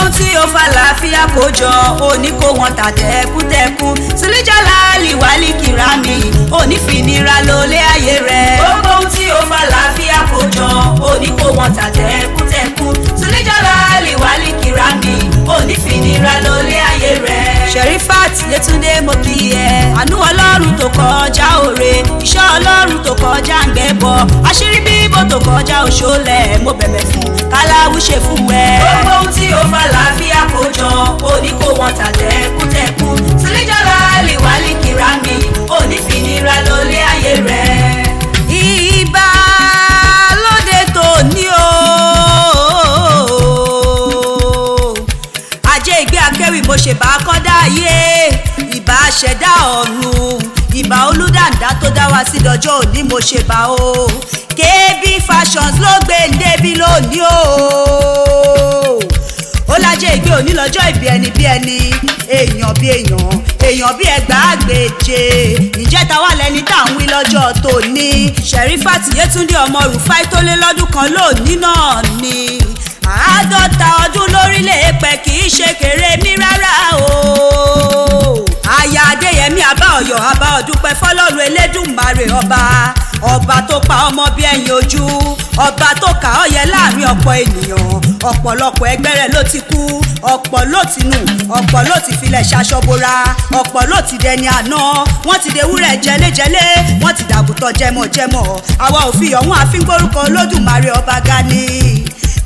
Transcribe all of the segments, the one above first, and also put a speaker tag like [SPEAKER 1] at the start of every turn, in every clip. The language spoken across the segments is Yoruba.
[SPEAKER 1] ohun tí ó fa làáfíà kó jọ òní kó wọn tà tẹkùtẹkùn sílíjàlá àlìwálì kìrámì òní fìnira lólé ayé rẹ̀. gbogbo ohun tí ó fa làáfíà kó jọ òní kó wọn tà tẹkùtẹkùn sílíjàlá àlìwálì kìrámì òní fìnira lólé ayé rẹ̀. Sherifat Yetunde mo kí ẹ àánú ọlọ́run tó kọjá òre iṣẹ́ ọlọ́run tó kọjá ń gbẹ́bọ àṣírí bíbò tó kọjá òṣòlẹ̀ mo bẹ̀bẹ̀ fún káláwù ṣe fún ẹ. gbogbo ohun tí ó fa làáfíà kó jọ òní kó wọn tà tẹkùtẹkùn sílíjàlá àlìwálì kìrámì òní fìnira lólé ayé rẹ̀. ìbà lóde tó ní o Ajeigbe Akewi mo ṣe bá kọ́dá ayé ìbà ṣẹ̀dá ọ̀run ìbà olùdàndá tó dá wa sí dọjọ́ òní mo ṣe bá o KayBee Fashions ló gbé ndébí lónìí o ó l'Ajeigbe òní lọ́jọ́ ìbí ẹni bí ẹni èèyàn bí èèyàn bí ẹgbàágbèje ǹjẹ́ ta wà lẹ́ni tá à ń wí lọ́jọ́ tòní Sherifat Yetunde ọmọ Rufai tó lé lọ́dún kan lónìí náà ni 50 ọdún lórílẹ̀ èpẹ̀ kì í ṣe kéré mi rárá o. aya Adéyẹmí àbá Ọ̀yọ́ àbá ọdúpẹ́ fọ́lọ́run Elédùmarè ọba tó pa ọmọ bí ẹyin ojú ọba tó kà ọ́ yẹ láàrin ọ̀pọ̀ ènìyàn ọ̀pọ̀lọpọ̀ ẹgbẹ́ rẹ̀ ló ti kú ọ̀pọ̀ ló ti nù ọ̀pọ̀ ló ti filẹ̀ ṣaṣọ́bora ọ̀pọ̀ ló ti dẹni àná wọ́n ti dewúrẹ́ jẹlẹ́jẹlẹ́ wọ́n ti dàgùtọ̀ jẹmọ̀jẹmọ̀ àwa ò fi ọ̀hún àfíngbórúkọ Olódùmarè ọba ga ni.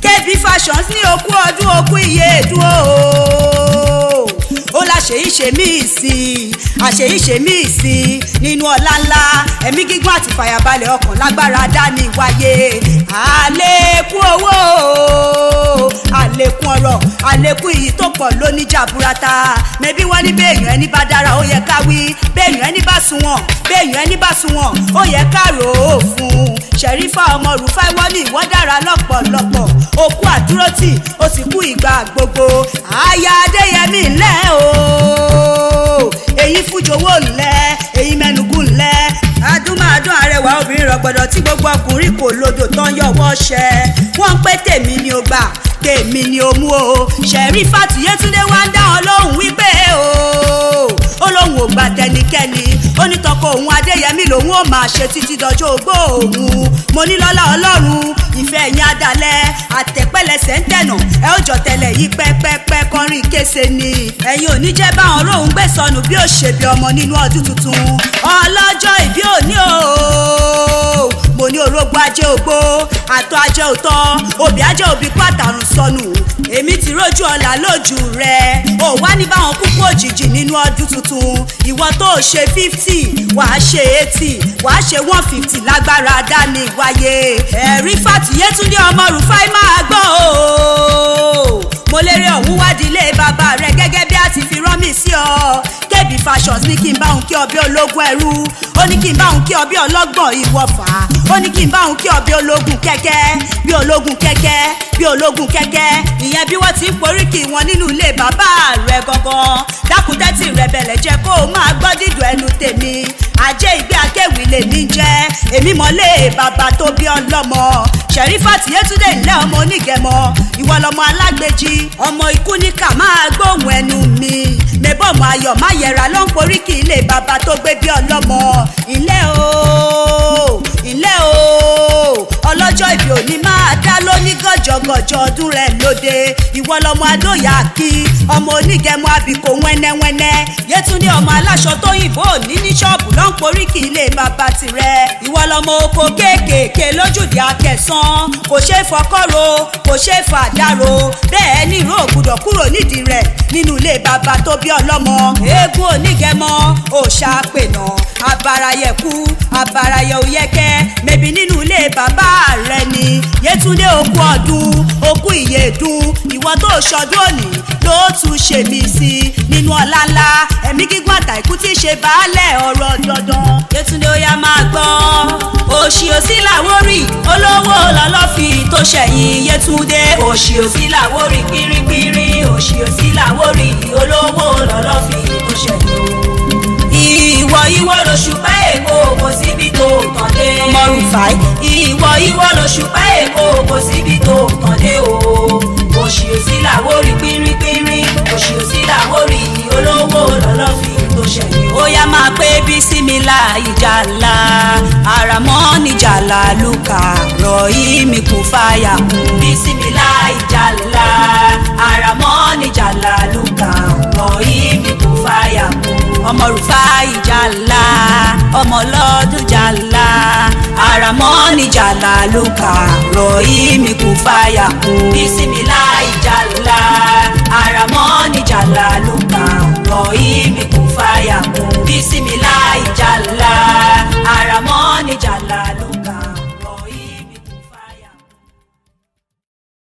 [SPEAKER 1] KayBee Fashions ní okú ọdún okú iye èdú ó láṣeyíṣe míì sí àṣeyíṣe míì sí nínú ọlá ńlá ẹ̀mí gígùn àti fàyàbalẹ̀ ọkàn lágbára dání wáyé àlékún owó àlékún ọrọ̀ àlékún iyì tó pọ̀ lóní jàbúrátà mẹ́bí wọ́n ní béèyàn ẹni bá dára ó yẹ ká wí béèyàn ẹni bá sunwọ̀n béèyàn ẹni bá sunwọ̀n ó yẹ ká rò ó fún Sherifat ọmọ Rufai wọ́n ní ìwọ dára lọ́pọ̀lọpọ̀ ó kú àdúrótì ó sì kú ìgbà gbogbo aya Adéyẹmí ńlẹ́ o èyí fújowó ńlẹ́ èyí mẹ́nugún ńlẹ́ adúmáadún arẹwà obìnrin rọgbọdọ tí gbogbo ọkùnrin kò lodò tán yọwọ́ ṣẹ wọ́n pé tèmi ni ó gbà tèmi ni ó mú o Sherifat Yetunde wá ń dá wọn lóhùn wípé ó lóhùn ò gbà tẹnikẹ́ni ó ní tọkọ òun Adéyẹmí lòun ó máa ṣe títí dọjọ́ ogbó òun mo ní lọ́lá Ọlọ́run ìfẹ́ yín adalẹ̀ àtẹ̀pẹ́lẹsẹ̀ ń tẹ̀nà ẹ ó jọ tẹ̀lẹ̀ yí pẹ́pẹ́pẹ́ kọrin kése ni ẹ̀yin ò ní jẹ́ báwọn róhùn gbé sọnù bí ó ṣe bí ọmọ nínú ọdún tuntun ọlọ́jọ́ ìbí òní o mo ní orógbó ajé ògbó àtọ̀ ajé òtọ́ òbí ajé òbí pàtàrùn sọnù èmi ti rójú ọ̀la lójú rẹ̀ ó wá ní báwọn kúkú òjijì nínú ọdún tuntun ìwọ tó ṣe 50 wàá ṣe 80 wàá ṣe 150 lágbára dání wáyé Sherifat Yetunde ọmọ Rufai máa gbọ́ o mo lérè ọ̀hún wádìí ilé bàbá rẹ̀ gẹ́gẹ́ bí a ti fi rán mi sí ọ KayBee Fashions ní kí n bá òun kí ọ bí ológun ẹrú ó ní kí n bá òun kí ọ bí ọlọ́gbọ̀n ìwọ̀fà ó ní kí n bá òun kí ọ bí ológun kẹ́kẹ́ bí ológun kẹ́kẹ́ bí ológun kẹ́kẹ́ ìyẹn bí wọ́n ti ń poríkì wọn nínú ilé bàbá rẹ̀ gangan dákúndẹ́tì rẹ̀ bẹ̀lẹ̀ jẹ́ kó o máa gbọ́ dídùn ẹnu tèmi Ajeigbe Akewi lèmi jẹ́ èmi mọ́lé bàbá tó bí ọlọ́mọ Sherifat Yetunde ńlẹ́ ọmọ Onigemo ìwọ lọmọ alágbèjì ọmọ ikú níkà máa gbóhùn ẹnu mi mẹ́bọ̀mọ́ ayọ̀ má yẹra ló ń poríkì ilé bàbá tó gbé bí ọlọ́mọ ilé o ọlọ́jọ́ ìbí òní máa dá lóní gọ̀jọ̀gọ̀jọ̀ ọdún rẹ̀ lóde ìwọ lọmọ adóyà kí ọmọ Onigemo àbíkó wẹ́nẹ́wẹ́nẹ́ Yetunde ọmọ aláṣọ tó yìnbó òní ní ṣọ́ọ̀bù ló ń poríkì ilé bàbá tirẹ̀ ìwọ lọmọ oko kéékèèké lójúde akẹsàn kò ṣe é fọkọ́ro kò ṣe é fàdárò bẹ́ẹ̀ ní ìró ògùdọ̀ kúrò nídìí rẹ̀ nínú ilé bàbá tó bí ọlọ́mọ eégún Onigemo òòṣà pènà abarayẹ̀kú abarayẹ̀ òyẹ́kẹ́ mẹ́bí nínú ilé bàbá rẹ̀ ni Yetunde okú ọdún okú ìyèdún ìwọ tó ṣọdún òní ló tún ṣe mí sí nínú ọlá ńlá ẹ̀mí gígùn àtàìkú tí ṣe baálẹ̀ ọ̀rọ̀ dandan Yetunde ó yá máa gbọ́ òṣì òsì làwórì olówó lọ́lọ́fì tó ṣẹ̀yìn Yetunde òṣì òsì làwórì pírípírí òṣì òsì làwórì olówó lọ́lọ́fì tó ṣẹ̀yìn ìwọ lòṣùpá Èkó kò síbi tó tàn dé ọmọ Rufai ìwọ lòṣùpá Èkó kò síbi tó tàn dé o òṣì òsì làwórí pínrínpínrín òṣì òsì làwórí olówó lọ́lọ́fin tó ṣẹ̀yìn. ó yá máa pé bísímìlà ìjàlá àràmọ́ níjàlá lùkà rọ̀hìmí kún fàyà kún. bísímìlà ìjàlá àràmọ́ níjàlá lùkà rọ̀hìmí kún fàyà kún. ọmọ Rufai ìjàlá ọmọ lọ́dún jàlá àràmọ́ níjàlá lùkà rọ̀hìmí kún fàyà kún. bísímìlà ìjàlá.